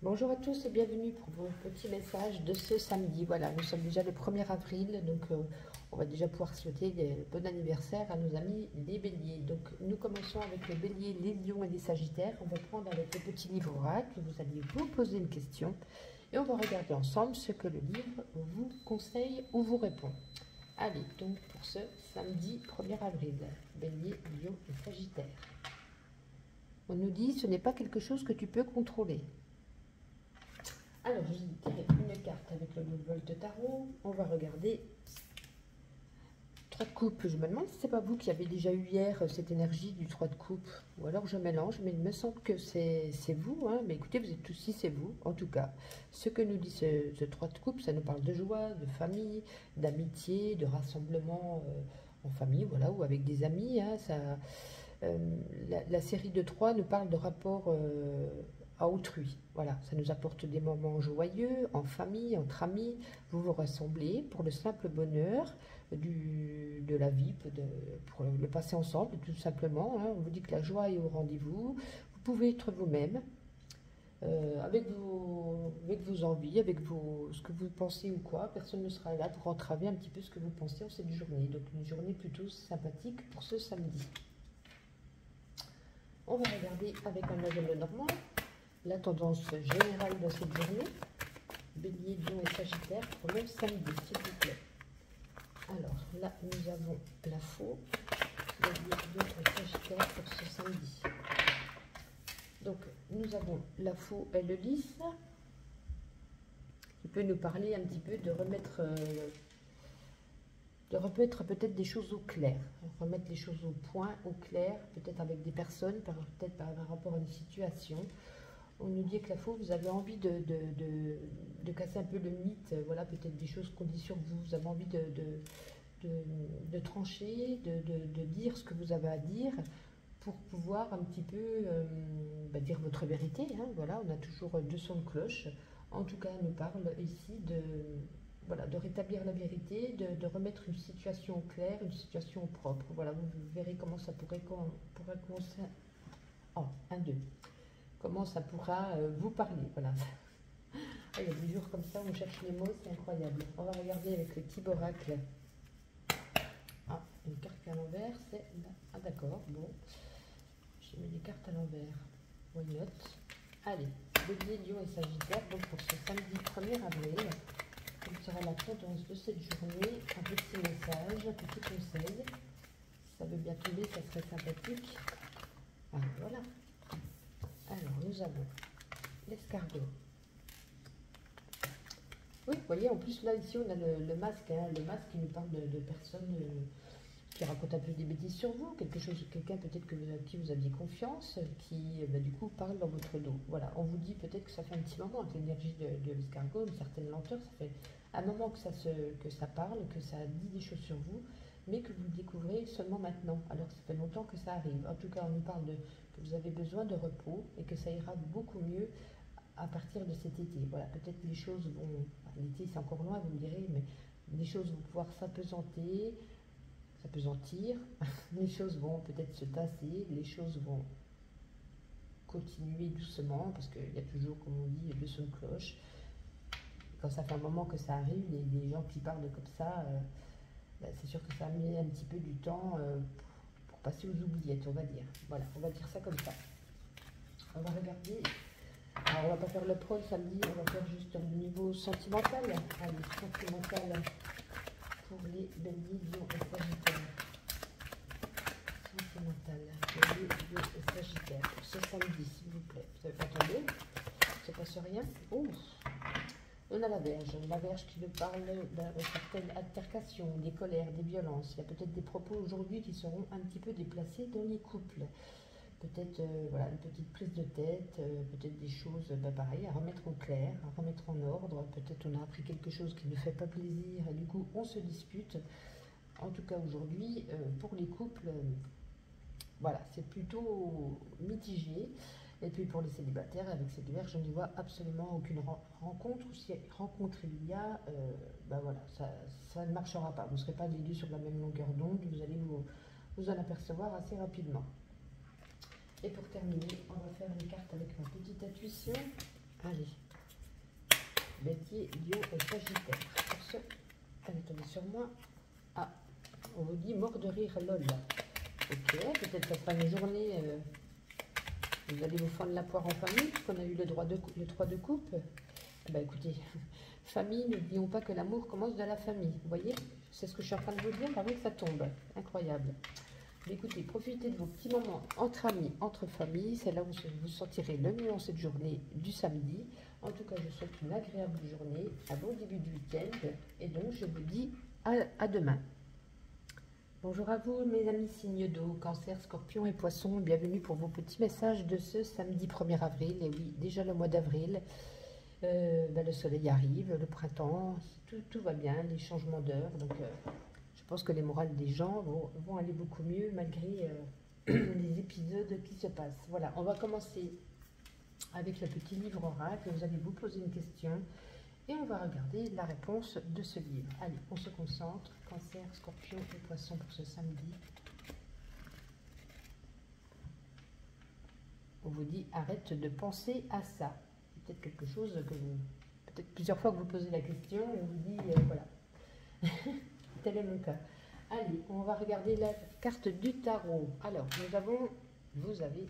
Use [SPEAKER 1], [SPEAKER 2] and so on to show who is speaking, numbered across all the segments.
[SPEAKER 1] Bonjour à tous et bienvenue pour vos petits messages de ce samedi. Voilà, nous sommes déjà le 1er avril, donc on va déjà pouvoir souhaiter des bon anniversaire à nos amis les béliers. Donc nous commençons avec les béliers, les lions et les sagittaires. On va prendre avec le petit livre oracle, vous allez vous poser une question et on va regarder ensemble ce que le livre vous conseille ou vous répond. Allez, donc pour ce samedi 1er avril, bélier, lion et sagittaire. On nous dit ce n'est pas quelque chose que tu peux contrôler. Alors, je vais tirer une carte avec le bol de tarot. On va regarder 3 de coupe. Je me demande si c'est pas vous qui avez déjà eu hier cette énergie du 3 de coupe. Ou alors je mélange, mais il me semble que c'est vous. Hein. Mais écoutez, vous êtes tous ici, c'est vous. En tout cas, ce que nous dit ce 3 de coupe, ça nous parle de joie, de famille, d'amitié, de rassemblement en famille, voilà, ou avec des amis. Hein, la série de 3 nous parle de rapport à autrui. Voilà, ça nous apporte des moments joyeux, en famille, entre amis. Vous vous rassemblez pour le simple bonheur de la vie, pour le passer ensemble, tout simplement. Hein. On vous dit que la joie est au rendez-vous. Vous pouvez être vous-même, avec vos envies, avec ce que vous pensez ou quoi. Personne ne sera là pour entraver un petit peu ce que vous pensez en cette journée. Donc une journée plutôt sympathique pour ce samedi. On va regarder avec un œil normand la tendance générale de cette journée. Bélier, lion et sagittaire pour le samedi, s'il vous plaît. Alors là, nous avons la faux. Bélier, lion et sagittaire pour ce samedi. Donc, nous avons la faux et le lys, qui peut nous parler un petit peu de remettre peut-être des choses au clair, remettre les choses au point, au clair, peut-être avec des personnes, peut-être par rapport à une situation. On nous dit que la faux, vous avez envie de casser un peu le mythe, voilà, peut-être des choses qu'on dit sur vous, vous avez envie de trancher, de dire ce que vous avez à dire, pour pouvoir un petit peu dire votre vérité, hein, voilà, on a toujours 2 sons de cloche. En tout cas, on nous parle ici de rétablir la vérité, de remettre une situation claire, une situation propre. Voilà, vous verrez comment ça pourrait commencer. Oh, 1, 2. Comment ça pourra vous parler. Voilà. Ah, il y a des jours comme ça, on cherche les mots, c'est incroyable. On va regarder avec le petit oracle. Ah, une carte à l'envers, c'est... Ah d'accord, bon. J'ai mis les cartes à l'envers. Why not? Allez, bélier, lion et sagittaire. Donc pour ce samedi 1er avril, quelle sera la tendance de cette journée? Un petit message, un petit conseil. Si ça veut bien tomber, ça serait sympathique. Ah, voilà. Alors, nous avons l'escargot. Oui, vous voyez, en plus, là, ici, on a le masque. Hein, le masque qui nous parle de personnes qui racontent un peu des bêtises sur vous. Quelqu'un peut-être à qui vous aviez confiance, qui, du coup, parle dans votre dos. Voilà, on vous dit peut-être que ça fait un petit moment, avec l'énergie de l'escargot, une certaine lenteur. Ça fait un moment que ça parle, que ça dit des choses sur vous, mais que vous le découvrez seulement maintenant, alors que ça fait longtemps que ça arrive. En tout cas, on nous parle que vous avez besoin de repos et que ça ira beaucoup mieux à partir de cet été. Voilà, peut-être les choses vont... L'été, c'est encore loin, vous me direz, mais les choses vont pouvoir s'apesantir, les choses vont peut-être se tasser, les choses vont continuer doucement, parce qu'il y a toujours, comme on dit, 2 sons de cloche. Quand ça fait un moment que ça arrive, les gens qui parlent comme ça, c'est sûr que ça met un petit peu du temps pour passer aux oubliettes, on va dire. Voilà, on va dire ça comme ça. On va regarder. Alors, on va pas faire le pro le samedi, on va faire juste au niveau sentimental. Allez, sentimental pour les béliers, lions et sagittaires. Sentimental, béliers, lions et sagittaires. Pour ce samedi, s'il vous plaît. Vous n'avez pas entendu? Il ne se passe rien. Oh, on a la Vierge qui nous parle de certaines altercations, des colères, des violences. Il y a peut-être des propos aujourd'hui qui seront un petit peu déplacés dans les couples. Peut-être voilà, une petite prise de tête, peut-être des choses pareil, à remettre au clair, à remettre en ordre. Peut-être on a appris quelque chose qui ne fait pas plaisir et du coup on se dispute. En tout cas aujourd'hui, pour les couples, voilà, c'est plutôt mitigé. Et puis pour les célibataires, avec cette Vierge, je n'y vois absolument aucune rencontre. Ou si rencontre il y a, voilà, ça ne marchera pas. Vous ne serez pas les deux sur la même longueur d'onde, vous allez vous en apercevoir assez rapidement. Et pour terminer, on va faire une carte avec ma petite intuition. Allez. Bélier, Lion et Sagittaire. Pour ce, elle est tombée sur moi. Ah, on vous dit mort de rire, lol. Ok, peut-être que ça sera une journée. Vous allez vous fendre la poire en famille, puisqu'on a eu le 3 de coupe. Eh ben, écoutez, famille, n'oublions pas que l'amour commence de la famille. Vous voyez, c'est ce que je suis en train de vous dire avant que ça tombe. Incroyable. Mais écoutez, profitez de vos petits moments entre amis, entre familles. C'est là où vous vous sentirez le mieux en cette journée du samedi. En tout cas, je vous souhaite une agréable journée, un bon début de week-end. Et donc, je vous dis à demain. Bonjour à vous, mes amis signes d'eau, Cancer, Scorpion et Poisson. Bienvenue pour vos petits messages de ce samedi 1er avril. Et oui, déjà le mois d'avril. Le soleil arrive, le printemps, tout va bien, les changements d'heure. Donc, je pense que les morales des gens vont aller beaucoup mieux malgré les épisodes qui se passent. Voilà, on va commencer avec le petit livre oracle. Vous allez vous poser une question et on va regarder la réponse de ce livre. Allez, on se concentre. Cancer, Scorpion et Poisson pour ce samedi. On vous dit arrête de penser à ça. C'est peut-être quelque chose que vous... Peut-être plusieurs fois que vous posez la question et on vous dit voilà. Tel est mon cas. Allez, on va regarder la carte du tarot. Alors, vous avez,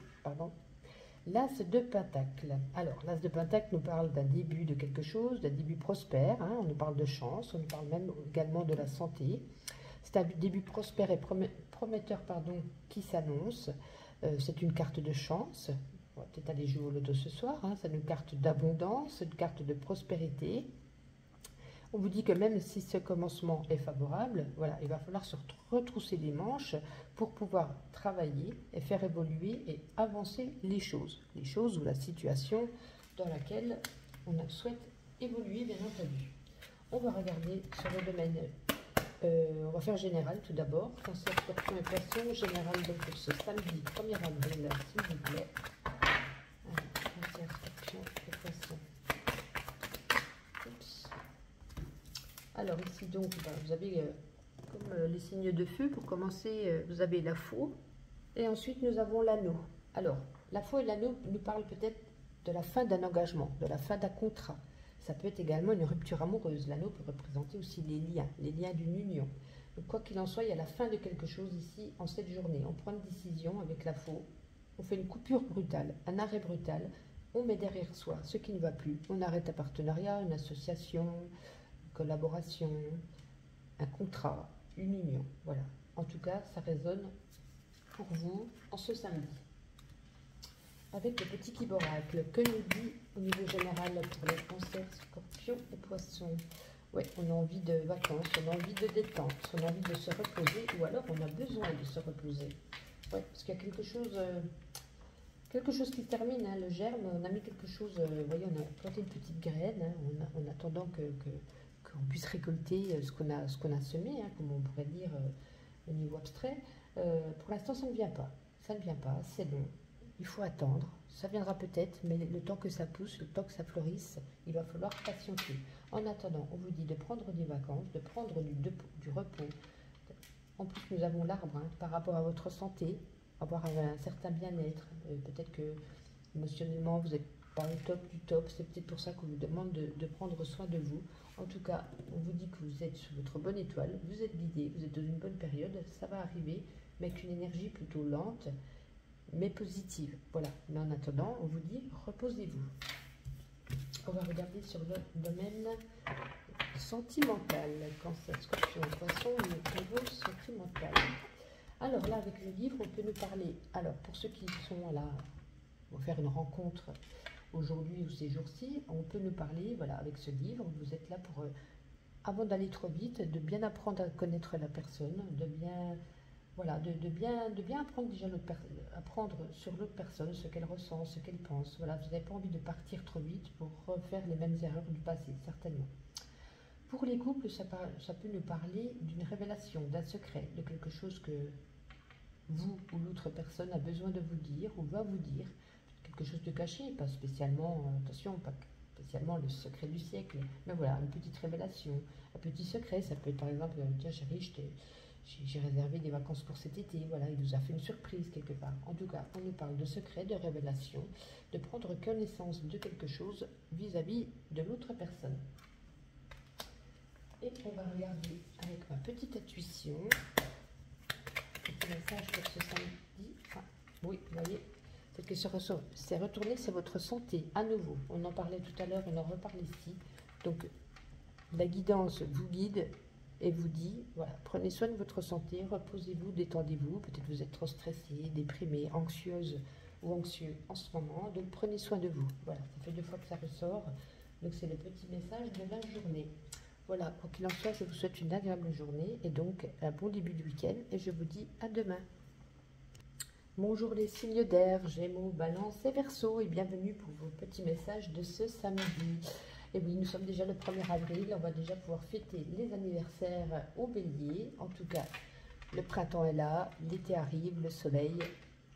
[SPEAKER 1] l'As de Pentacle. Alors, l'As de Pentacle nous parle d'un début de quelque chose, d'un début prospère. Hein, on nous parle de chance, on nous parle même également de la santé. C'est un début prospère et prometteur qui s'annonce. C'est une carte de chance. On va peut-être aller jouer au loto ce soir. Hein, c'est une carte d'abondance, une carte de prospérité. On vous dit que même si ce commencement est favorable, voilà, il va falloir se retrousser les manches pour pouvoir travailler et faire évoluer et avancer les choses ou la situation dans laquelle on souhaite évoluer, bien entendu. On va regarder sur le domaine, on va faire général tout d'abord, Cancer, Scorpion et Poisson, général donc pour ce samedi 1er avril, s'il vous plaît. Cancer, Scorpion et Poisson. Alors ici donc, vous avez comme les signes de feu. Pour commencer, vous avez la faux et ensuite nous avons l'anneau. Alors, la faux et l'anneau nous parlent peut-être de la fin d'un engagement, de la fin d'un contrat. Ça peut être également une rupture amoureuse. L'anneau peut représenter aussi les liens d'une union. Donc, quoi qu'il en soit, il y a la fin de quelque chose ici en cette journée. On prend une décision avec la faux, on fait une coupure brutale, un arrêt brutal, on met derrière soi ce qui ne va plus. On arrête un partenariat, une association, collaboration, un contrat, une union. Voilà. En tout cas, ça résonne pour vous en ce samedi. Avec le petit kib oracle, que nous dit au niveau général pour les cancers, scorpions et poissons? Ouais, on a envie de vacances, on a envie de détente, on a envie de se reposer, ou alors on a besoin de se reposer. Ouais, parce qu'il y a quelque chose qui termine, hein, le germe, on a mis quelque chose, vous voyez, on a planté une petite graine, hein, en attendant qu'on puisse récolter ce qu'on a semé, hein, comme on pourrait dire au niveau abstrait. Pour l'instant, ça ne vient pas. Ça ne vient pas, c'est long. Il faut attendre. Ça viendra peut-être, mais le temps que ça pousse, le temps que ça fleurisse, il va falloir patienter. En attendant, on vous dit de prendre des vacances, de prendre du repos. En plus, nous avons l'arbre, hein, par rapport à votre santé, avoir un certain bien-être. Peut-être que émotionnellement, vous n'êtes pas au top du top. C'est peut-être pour ça qu'on vous demande de prendre soin de vous. En tout cas, on vous dit que vous êtes sur votre bonne étoile, vous êtes guidé, vous êtes dans une bonne période, ça va arriver, mais avec une énergie plutôt lente, mais positive. Voilà. Mais en attendant, on vous dit, reposez-vous. On va regarder sur le domaine sentimental. Cancer, Scorpion, Poisson, le niveau sentimental. Alors là, avec le livre, on peut nous parler. Alors, pour ceux qui sont là, vont faire une rencontre aujourd'hui ou ces jours-ci, on peut nous parler, voilà, avec ce livre, vous êtes là pour, avant d'aller trop vite, de bien apprendre à connaître la personne, de bien, voilà, de bien apprendre déjà apprendre sur l'autre personne, ce qu'elle ressent, ce qu'elle pense. Voilà, vous n'avez pas envie de partir trop vite pour refaire les mêmes erreurs du passé, certainement. Pour les couples, ça peut nous parler d'une révélation, d'un secret, de quelque chose que vous ou l'autre personne a besoin de vous dire ou va vous dire, quelque chose de caché, pas spécialement, attention, pas spécialement le secret du siècle, mais voilà, une petite révélation, un petit secret. Ça peut être par exemple, tiens chérie, j'ai réservé des vacances pour cet été, voilà, il nous a fait une surprise quelque part. En tout cas, on nous parle de secrets, de révélations, de prendre connaissance de quelque chose vis-à-vis de l'autre personne. Et on va regarder avec ma petite intuition, petit message pour ce samedi. Ah, oui, vous voyez, cette question c'est retourné, c'est votre santé, à nouveau. On en parlait tout à l'heure, on en reparle ici. Donc, la guidance vous guide et vous dit, voilà, prenez soin de votre santé, reposez-vous, détendez-vous. Peut-être vous êtes trop stressé, déprimé, anxieuse ou anxieux en ce moment. Donc, prenez soin de vous. Voilà, ça fait 2 fois que ça ressort. Donc, c'est le petit message de la journée. Voilà, quoi qu'il en soit, je vous souhaite une agréable journée et donc un bon début de week-end. Et je vous dis à demain. Bonjour les signes d'air, Gémeaux, Balance et Verseau, et bienvenue pour vos petits messages de ce samedi. Et oui, nous sommes déjà le 1er avril, on va déjà pouvoir fêter les anniversaires au Bélier. En tout cas, le printemps est là, l'été arrive, le soleil,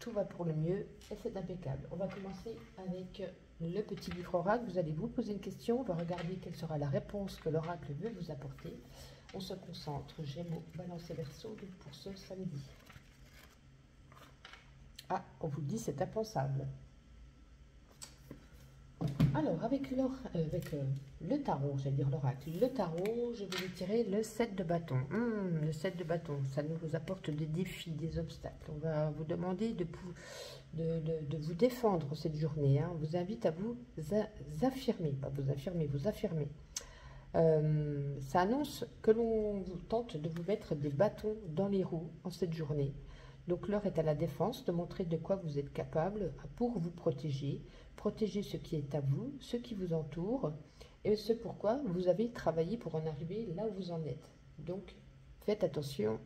[SPEAKER 1] tout va pour le mieux et c'est impeccable. On va commencer avec le petit livre oracle. Vous allez vous poser une question, on va regarder quelle sera la réponse que l'oracle veut vous apporter. On se concentre, Gémeaux, Balance et Verseau, pour ce samedi. Ah, on vous dit c'est impensable. Alors, avec le tarot, j'allais dire l'oracle, le tarot, je vais tirer le 7 de bâton. Le 7 de bâton, ça nous apporte des défis, des obstacles. On va vous demander de vous défendre cette journée. Hein. On vous invite à vous affirmer, pas vous affirmer, vous affirmer. Ça annonce que l'on vous tente de vous mettre des bâtons dans les roues en cette journée. Donc l'heure est à la défense, de montrer de quoi vous êtes capable pour vous protéger ce qui est à vous, ce qui vous entoure, et ce pourquoi vous avez travaillé pour en arriver là où vous en êtes. Donc faites attention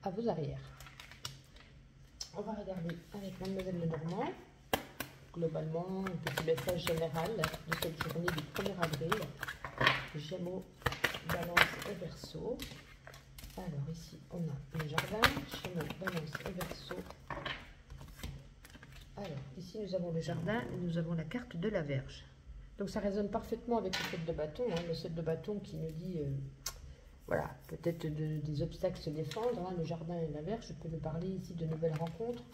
[SPEAKER 1] à vos arrières. On va regarder avec Mademoiselle Lenormand, globalement, un petit message général de cette journée du 1er avril, Gémeaux, Balance et Verseau. Alors ici, on a le jardin, Gémeaux, Balance et Verseau. Alors, ici, nous avons le jardin et nous avons la carte de la Vierge. Donc, ça résonne parfaitement avec le 7 de bâton. Hein, le 7 de bâton qui nous dit, voilà, peut-être des obstacles se défendre. Hein, le jardin et la Vierge, je peux nous parler ici de nouvelles rencontres.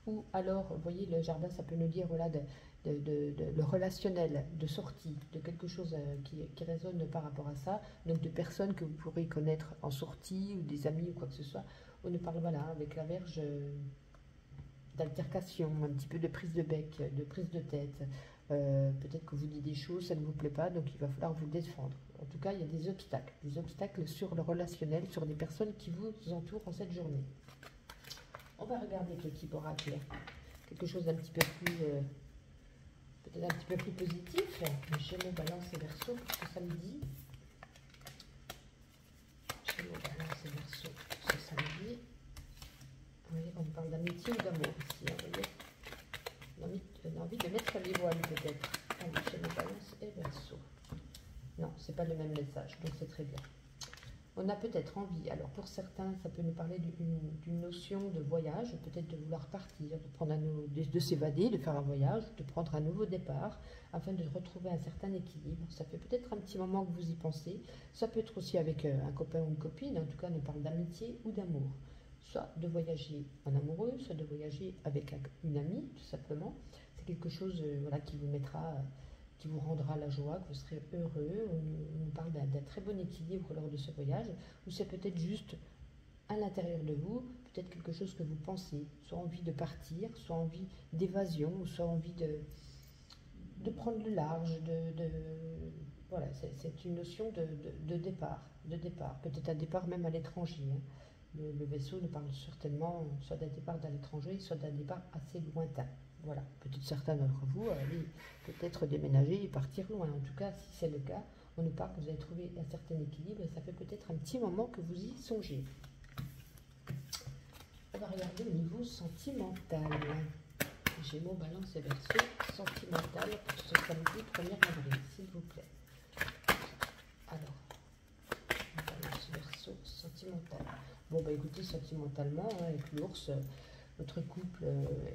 [SPEAKER 1] Ou alors, vous voyez, le jardin, ça peut nous dire, voilà, le relationnel, de sortie, de quelque chose qui résonne par rapport à ça. Donc, de personnes que vous pourrez connaître en sortie ou des amis ou quoi que ce soit. On nous parle, voilà, avec la Vierge... d'altercation, un petit peu de prise de bec, de prise de tête. Peut-être que vous dites des choses, ça ne vous plaît pas, donc il va falloir vous défendre. En tout cas, il y a des obstacles sur le relationnel, sur des personnes qui vous entourent en cette journée. On va regarder avec l'équipe oracle, quelque chose d'un petit peu plus, peut-être un petit peu plus positif. Gémeaux, Balance et Verseau pour ce samedi. Gémeaux, Balance et Verseau pour ce samedi. Oui, on parle d'amitié ou d'amour ici, hein, vous voyez. On a envie de mettre les voiles peut-être. Allez, chez les Balances et Verseau. Non, c'est pas le même message, donc c'est très bien. On a peut-être envie, alors pour certains, ça peut nous parler d'une notion de voyage, peut-être de vouloir partir, de prendre de s'évader, de faire un voyage, de prendre un nouveau départ, afin de retrouver un certain équilibre. Ça fait peut-être un petit moment que vous y pensez. Ça peut être aussi avec un copain ou une copine, en tout cas, on parle d'amitié ou d'amour. Soit de voyager en amoureux, soit de voyager avec une amie, tout simplement. C'est quelque chose voilà, qui vous mettra, qui vous rendra la joie, que vous serez heureux. On nous parle d'un très bon équilibre lors de ce voyage, ou c'est peut-être juste à l'intérieur de vous, peut-être quelque chose que vous pensez, soit envie de partir, soit envie d'évasion, ou soit envie de prendre le large, voilà, c'est une notion de départ, peut-être un départ même à l'étranger. Hein. Le vaisseau nous parle certainement soit d'un départ à l'étranger, soit d'un départ assez lointain. Voilà, peut-être certains d'entre vous allez peut-être déménager et partir loin. En tout cas, si c'est le cas, on nous parle que vous avez trouvé un certain équilibre et ça fait peut-être un petit moment que vous y songez. On va regarder au niveau sentimental. Gémeaux, Balance et Verseau, sentimental pour ce samedi 1er avril, s'il vous plaît. Alors, Balance, Verseau, sentimental. Bon, bah écoutez, sentimentalement, hein, avec l'ours, votre couple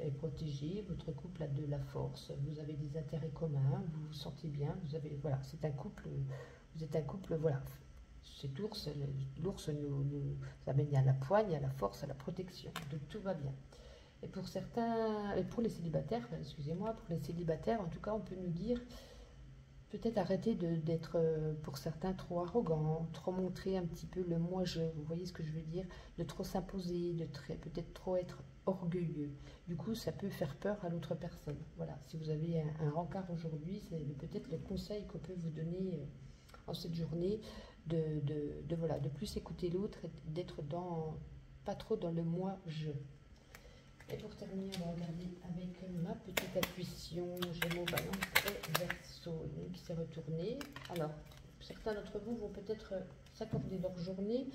[SPEAKER 1] est protégé, votre couple a de la force, vous avez des intérêts communs, vous vous sentez bien, vous avez, voilà, c'est un couple, vous êtes un couple, voilà, cet ours, l'ours nous amène à la poigne, à la force, à la protection. Donc tout va bien. Et pour certains, et pour les célibataires, excusez-moi, pour les célibataires, en tout cas, on peut nous dire peut-être arrêter d'être, pour certains, trop arrogant, trop montrer un petit peu le moi-je, vous voyez ce que je veux dire, de trop s'imposer, de peut-être trop être orgueilleux. Du coup, ça peut faire peur à l'autre personne. Voilà, si vous avez un rencard aujourd'hui, c'est peut-être le conseil qu'on peut vous donner en cette journée, voilà, de plus écouter l'autre et d'être pas trop dans le moi-je. Et pour terminer, on va regarder avec ma petite intuition. J'ai mon balance et Verseau qui s'est retourné. Alors, certains d'entre vous vont peut-être s'accorder leur journée,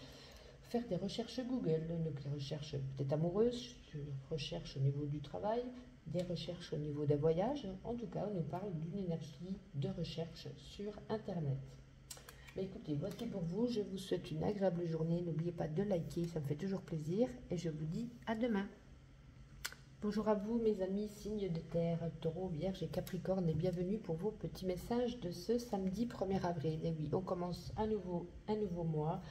[SPEAKER 1] faire des recherches Google, donc des recherches peut-être amoureuses, recherches au niveau du travail, des recherches au niveau des voyages. En tout cas, on nous parle d'une énergie de recherche sur Internet. Mais écoutez, voici pour vous. Je vous souhaite une agréable journée. N'oubliez pas de liker, ça me fait toujours plaisir. Et je vous dis à demain. Bonjour à vous mes amis, signes de terre, taureau, vierge et capricorne et bienvenue pour vos petits messages de ce samedi 1er avril. Et oui, on commence un nouveau mois,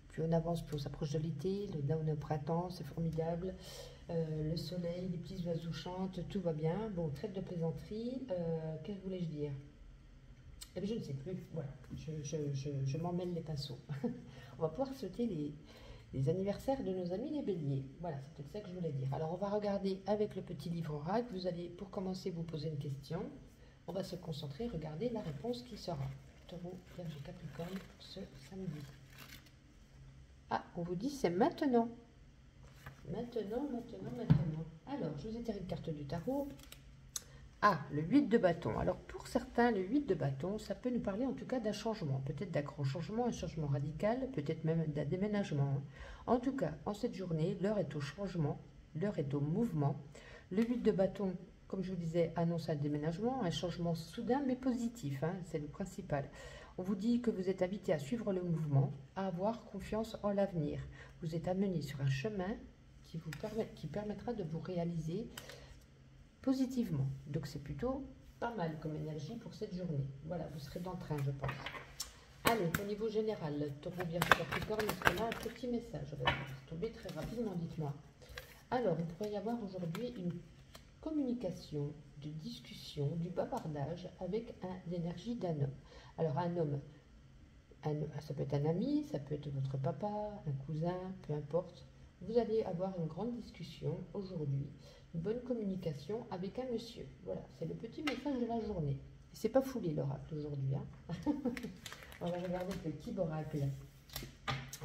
[SPEAKER 1] plus on avance, plus on s'approche de l'été, là on est au printemps, c'est formidable, le soleil, les petits oiseaux chantent, tout va bien. Bon, trêve de plaisanterie, qu'est-ce que voulais-je dire? Eh bien, je ne sais plus, voilà, je m'en mêle les pinceaux. On va pouvoir sauter les anniversaires de nos amis les béliers. Voilà, c'est peut-être ça que je voulais dire. Alors, on va regarder avec le petit livre oracle. Vous allez, pour commencer, vous poser une question. On va se concentrer, regarder la réponse qui sera. Taureau, Vierge et Capricorne pour ce samedi. Ah, on vous dit c'est maintenant. Maintenant. Alors, je vous ai tiré une carte du tarot. Ah, le 8 de bâton. Alors, pour certains, le 8 de bâton, ça peut nous parler en tout cas d'un changement. Peut-être d'un grand changement, un changement radical, peut-être même d'un déménagement. En tout cas, en cette journée, l'heure est au changement, l'heure est au mouvement. Le 8 de bâton, comme je vous disais, annonce un déménagement, un changement soudain mais positif, hein, c'est le principal. On vous dit que vous êtes invité à suivre le mouvement, à avoir confiance en l'avenir. Vous êtes amené sur un chemin qui permettra de vous réaliser positivement. Donc c'est plutôt pas mal comme énergie pour cette journée. Voilà, vous serez dans le train, je pense. Allez, au niveau général, taureau, vierge, capricorne, est-ce qu'on a un petit message? On va tomber très rapidement, dites-moi. Alors, il pourrait y avoir aujourd'hui une communication, de discussion, du bavardage avec l'énergie d'un homme. Alors, un homme, ça peut être un ami, ça peut être votre papa, un cousin, peu importe. Vous allez avoir une grande discussion aujourd'hui, une bonne communication avec un monsieur. Voilà, c'est le petit message de la journée. C'est pas foulé l'oracle aujourd'hui. Hein. On va regarder le petit oracle.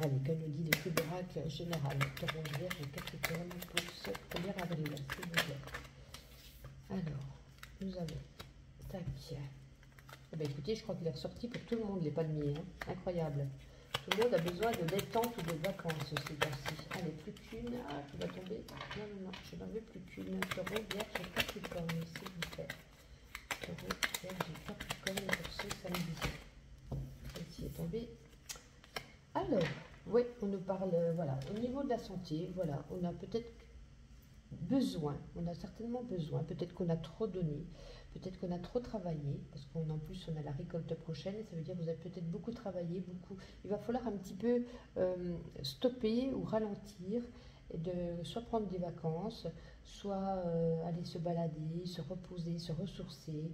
[SPEAKER 1] Allez, que nous dit le petit oracle général? Taureau, Vierge et Capricorne pour ce 1er avril, s'il vous plaît. Alors, nous avons tac. Eh bien, écoutez, je crois qu'il est ressorti pour tout le monde, les palmiers. Hein. Incroyable. Tout le monde a besoin de détente ou de vacances ces temps-ci. Allez, plus qu'une. Ah, tu vas tomber. Non, je n'en veux plus qu'une. Taureau, Vierge et Capricorne, s'il vous plaît. Taureau, Vierge et Capricorne pour ce samedi. Celle-ci est tombée. Alors, oui, on nous parle, voilà, au niveau de la santé, voilà, on a peut-être besoin, on a certainement besoin, peut-être qu'on a trop donné, peut-être qu'on a trop travaillé, parce qu'en plus on a la récolte prochaine, ça veut dire que vous avez peut-être beaucoup travaillé, il va falloir un petit peu stopper ou ralentir, et soit prendre des vacances, soit aller se balader, se reposer, se ressourcer,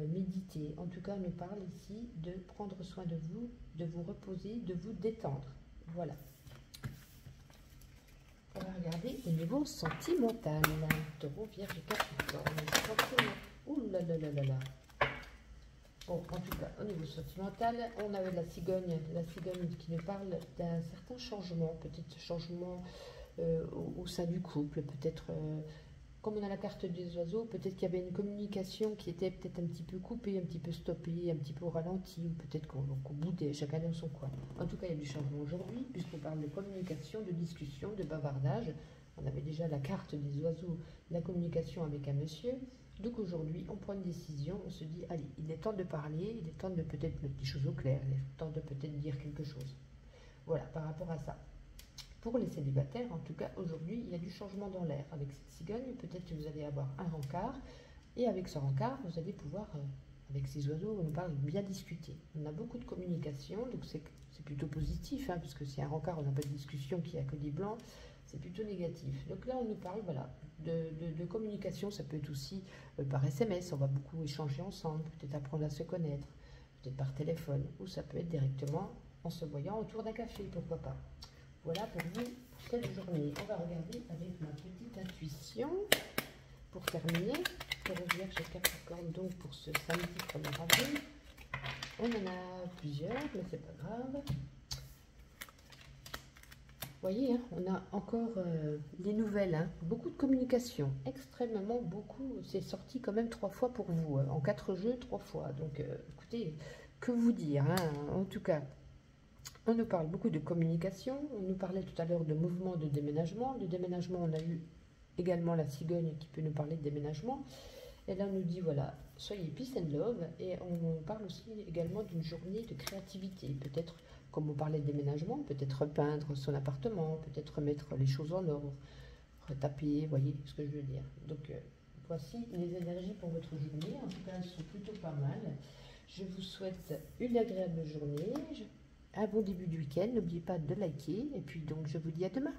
[SPEAKER 1] méditer. En tout cas, on nous parle ici de prendre soin de vous reposer, de vous détendre. Voilà. On va regarder au niveau sentimental. Taureau, Vierge et Capricorne. Ouh là là là là là. Bon, en tout cas, au niveau sentimental, on avait la cigogne qui nous parle d'un certain changement, peut-être changement au sein du couple, peut-être, comme on a la carte des oiseaux, peut-être qu'il y avait une communication qui était peut-être un petit peu coupée, un petit peu stoppée, un petit peu au ralenti, ou peut-être qu'on boudait chacun dans son coin. En tout cas, il y a du changement aujourd'hui, puisqu'on parle de communication, de discussion, de bavardage. On avait déjà la carte des oiseaux, la communication avec un monsieur. Donc aujourd'hui, on prend une décision, on se dit, allez, il est temps de parler, il est temps de peut-être mettre des choses au clair, il est temps de peut-être dire quelque chose. Voilà, par rapport à ça. Pour les célibataires, en tout cas, aujourd'hui, il y a du changement dans l'air. Avec cette cigogne, peut-être que vous allez avoir un rencard, et avec ce rencard, vous allez pouvoir avec ces oiseaux, on nous parle de bien discuter. On a beaucoup de communication, donc c'est plutôt positif, hein, parce que si un rencard, on n'a pas de discussion, qu'il n'y a que des blancs, c'est plutôt négatif. Donc là, on nous parle voilà, de communication, ça peut être aussi par SMS, on va beaucoup échanger ensemble, peut-être apprendre à se connaître, peut-être par téléphone, ou ça peut être directement en se voyant autour d'un café, pourquoi pas. Voilà pour vous, pour cette journée. On va regarder avec ma petite intuition, pour terminer, pour le Vierge et Capricorne, donc pour ce samedi 1er avril. On en a plusieurs, mais c'est pas grave. Vous voyez, hein, on a encore les nouvelles, hein, beaucoup de communication, extrêmement beaucoup. C'est sorti quand même 3 fois pour vous, hein, en 4 jeux, 3 fois. Donc, écoutez, que vous dire, hein, en tout cas, on nous parle beaucoup de communication. On nous parlait tout à l'heure de mouvement de déménagement. De déménagement, on a eu également la cigogne qui peut nous parler de déménagement. Et là, on nous dit, voilà, soyez peace and love. Et on parle aussi également d'une journée de créativité. Peut-être, comme on parlait de déménagement, peut-être repeindre son appartement, peut-être remettre les choses en ordre, retaper, voyez ce que je veux dire. Donc, voici les énergies pour votre journée. En tout cas, elles sont plutôt pas mal. Je vous souhaite une agréable journée. Un bon début du week-end. N'oubliez pas de liker. Et puis, donc, je vous dis à demain.